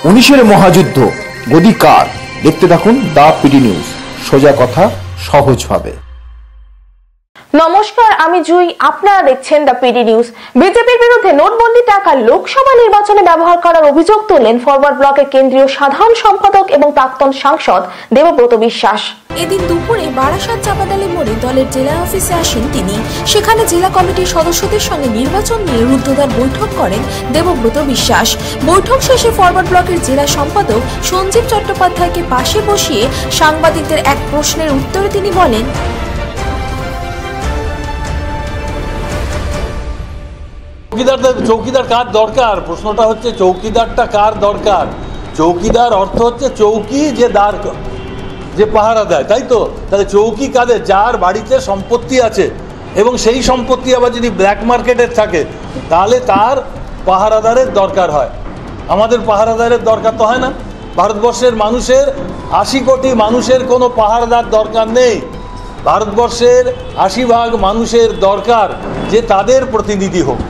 19-এর মহাযুদ্ধ গদি কার? দেখতে থাকুন দ্য পিডি নিউজ, সোজা কথা সহজভাবে। নমস্কার, আমি জুই, আপনারা দেখছেন দ্য পিডি নিউজ। বিজেপির বিরুদ্ধে নোটবন্দি টাকা লোকসভা নির্বাচনে ব্যবহার করার অভিযোগ তুললেন ফরওয়ার্ড ব্লকের কেন্দ্রীয় সাধারণ সম্পাদক এবং প্রাক্তন সাংসদ দেবব্রত বিশ্বাস। এদিন দুপুরে বারাসাত চাপাডালি মোড়ে দলের জেলা অফিসে আসেন তিনি। সেখানে জেলা কমিটির সদস্যদের সঙ্গে নির্বাচন নিয়ে রুদ্ধদ্বার বৈঠক করেন দেবব্রত বিশ্বাস। বৈঠক শেষে ফরওয়ার্ড ব্লকের জেলা সম্পাদক সঞ্জীব চট্টোপাধ্যায়কে পাশে বসিয়ে সাংবাদিকদের এক প্রশ্নের উত্তরে তিনি বলেন, চৌকিদার কার দরকার? প্রশ্নটা হচ্ছে চৌকিদারটা কার দরকার? চৌকিদার অর্থ হচ্ছে চৌকি যে দাঁড়, যে পাহারা দেয়, তাই তো? তাহলে চৌকি কাদের? যার বাড়িতে সম্পত্তি আছে এবং সেই সম্পত্তি আবার যদি ব্ল্যাক মার্কেটের থাকে তাহলে তার পাহারাদারের দরকার হয়। আমাদের পাহারাদারের দরকার তো হয় না। ভারতবর্ষের মানুষের 80 কোটি মানুষের কোনো পাহারাদার দরকার নেই। ভারতবর্ষের 80% মানুষের দরকার যে তাদের প্রতিনিধি হোক।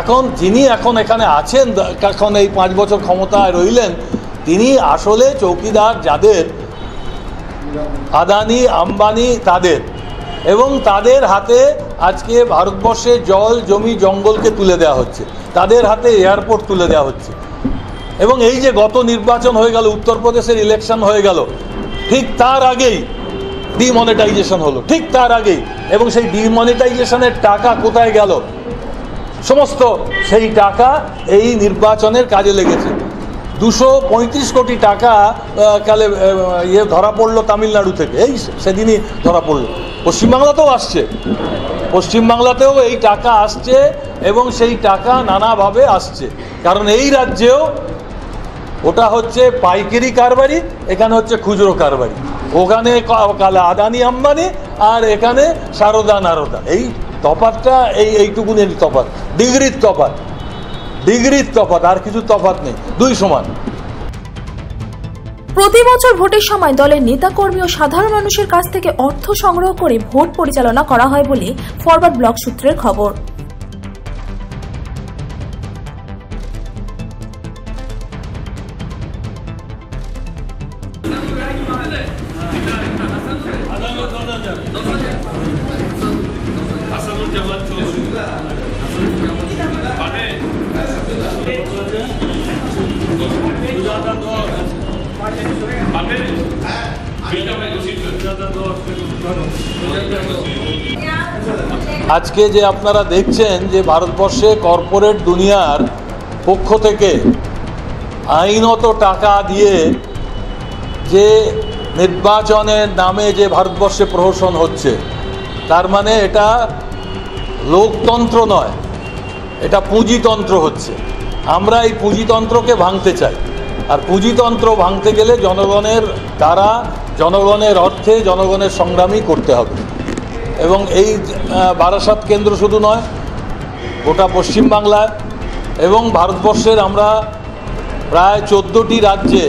এখন যিনি এখানে আছেন, এখন এই 5 বছর ক্ষমতায় রইলেন, তিনি আসলে চৌকিদার যাদের, আদানি আম্বানি তাদের, এবং তাদের হাতে আজকে ভারতবর্ষের জল জমি জঙ্গলকে তুলে দেওয়া হচ্ছে, তাদের হাতে এয়ারপোর্ট তুলে দেওয়া হচ্ছে। এবং এই যে গত নির্বাচন হয়ে গেল, উত্তরপ্রদেশের ইলেকশন হয়ে গেল, ঠিক তার আগেই ডিমনিটাইজেশন হলো, ঠিক তার আগেই। এবং সেই ডিমনিটাইজেশনের টাকা কোথায় গেল? সমস্ত সেই টাকা এই নির্বাচনের কাজে লেগেছে। 235 কোটি টাকা কালে ধরা পড়লো তামিলনাড়ু থেকে, এই সেদিনই ধরা পড়লো। পশ্চিমবাংলাতেও আসছে, পশ্চিমবাংলাতেও এই টাকা আসছে এবং সেই টাকা নানাভাবে আসছে। কারণ এই রাজ্যেও ওটা হচ্ছে পাইকারি কারবারি, এখানে হচ্ছে খুচরো কারবারি। ওখানে আদানি আম্বানি আর এখানে সারদা নারদা। এই তফাৎটা এইটুকুনি তফাৎ, ডিগ্রির তফাৎ, আর কিছু তফাৎ নেই, দুই সমান। প্রতি বছর ভোটের সময় দলের নেতাকর্মী ও সাধারণ মানুষের কাছ থেকে অর্থ সংগ্রহ করে ভোট পরিচালনা করা হয় বলে ফরওয়ার্ড ব্লক সূত্রের খবর। আজকে যে আপনারা দেখছেন যে ভারতবর্ষে কর্পোরেট দুনিয়ার পক্ষ থেকে আইনত টাকা দিয়ে যে নির্বাচনের নামে যে ভারতবর্ষে প্রহসন হচ্ছে, তার মানে এটা লোকতন্ত্র নয়, এটা পুঁজিতন্ত্র হচ্ছে। আমরা এই পুঁজিতন্ত্রকে ভাঙতে চাই। আর পুঁজিতন্ত্র ভাঙতে গেলে জনগণের দ্বারা, জনগণের অর্থে, জনগণের সংগ্রামী করতে হবে। এবং এই বারাসাত কেন্দ্র শুধু নয়, গোটা পশ্চিমবাংলায় এবং ভারতবর্ষের আমরা প্রায় 14টি রাজ্যে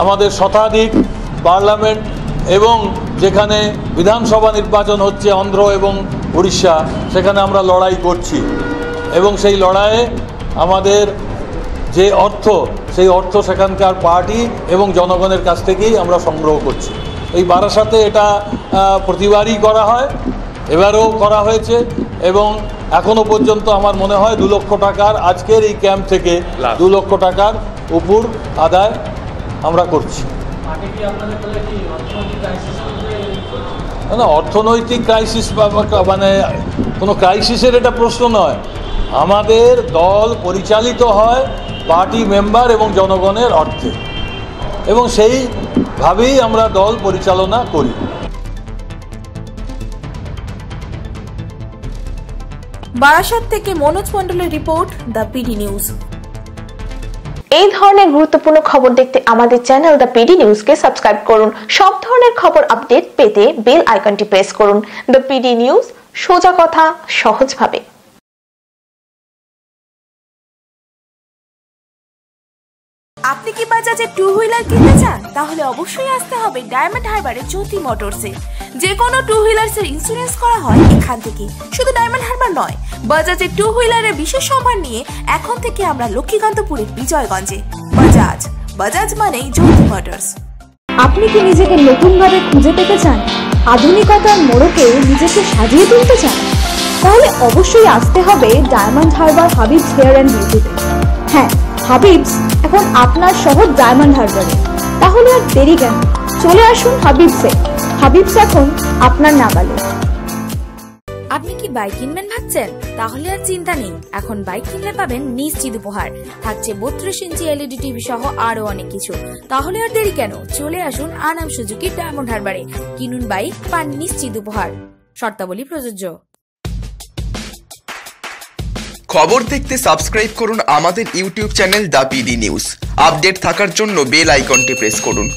আমাদের শতাধিক পার্লামেন্ট এবং যেখানে বিধানসভা নির্বাচন হচ্ছে, অন্ধ্র এবং উড়িষ্যা, সেখানে আমরা লড়াই করছি। এবং সেই লড়াইয়ে আমাদের যে অর্থ, সেই অর্থ সেখানকার পার্টি এবং জনগণের কাছ থেকেই আমরা সংগ্রহ করছি। এই বারাসাতে এটা প্রতিবারই করা হয়, এবারেও করা হয়েছে। এবং এখনো পর্যন্ত আমার মনে হয় 2 লক্ষ টাকার, আজকের এই ক্যাম্প থেকে 2 লক্ষ টাকার উপর আদায় আমরা করছি। না, অর্থনৈতিক ক্রাইসিস মানে কোনো ক্রাইসিসের এটা প্রশ্ন নয়। আমাদের দল পরিচালিত হয় পার্টি মেম্বার এবং জনগণের অর্থে, এবং সেইভাবেই আমরা দল পরিচালনা করি। বারাসাত থেকে মনোজ মণ্ডলের রিপোর্ট, দ্য পিডি নিউজ। এই ধরনের গুরুত্বপূর্ণ খবর দেখতে আমাদের চ্যানেল দ্য পিডি নিউজকে সাবস্ক্রাইব করুন। সব ধরনের খবর আপডেট পেতে বেল আইকনটি প্রেস করুন। দ্য পিডি নিউজ, সোজা কথা সহজভাবে। আপনি কি বাজাজের টু হুইলার কিনতে চান? তাহলে অবশ্যই আসতে হবে ডায়মন্ড হারবারের জ্যোতি মোটরসে। যে কোনো টু হুইলার্সের ইন্স্যুরেন্স করা হয় এখান থেকে। শুধু ডায়মন্ড হারবার নয়, বাজাজের টু হুইলারের বিশেষ সম্মান নিয়ে এখন থেকে আমরা লক্ষ্মীকান্তপুরের বিজয়গঞ্জে। বাজাজ মানেই জ্যোতি মোটরস। আপনি কি নিজেকে নতুনভাবে খুঁজে পেতে চান? আধুনিকতার মোড়কে নিজেকে সাজিয়ে তুলতে চান? তাহলে অবশ্যই আসতে হবে ডায়মন্ড হারবার হাবিবস হেয়ার অ্যান্ড বিউটিতে। হ্যাঁ, হাবিবস এখন আপনার শহর ডায়মন্ড হারবারে। তাহলে আর দেরি কেন, চলে আসুন হাবিবসে। হাবিবস এখন আপনার নাগালে। আপনি কি বাইক কিনবেন ভাবছেন? তাহলে আর চিন্তা নেই, এখন বাইক কিনলে পাবেন নিশ্চিত উপহার। থাকছে 32 ইঞ্চি এলইডি টিভি সহ আরো অনেক কিছু। তাহলে আর দেরি কেন, চলে আসুন আনাম সুজুকি ডায়মন্ড হারবারে। কিনুন বাইক, পান নিশ্চিত উপহার। শর্তাবলী প্রযোজ্য। খবর দেখতে সাবস্ক্রাইব করুন আমাদের YouTube channel the PD news. Update থাকার জন্য বেল আইকনটি প্রেস করুন।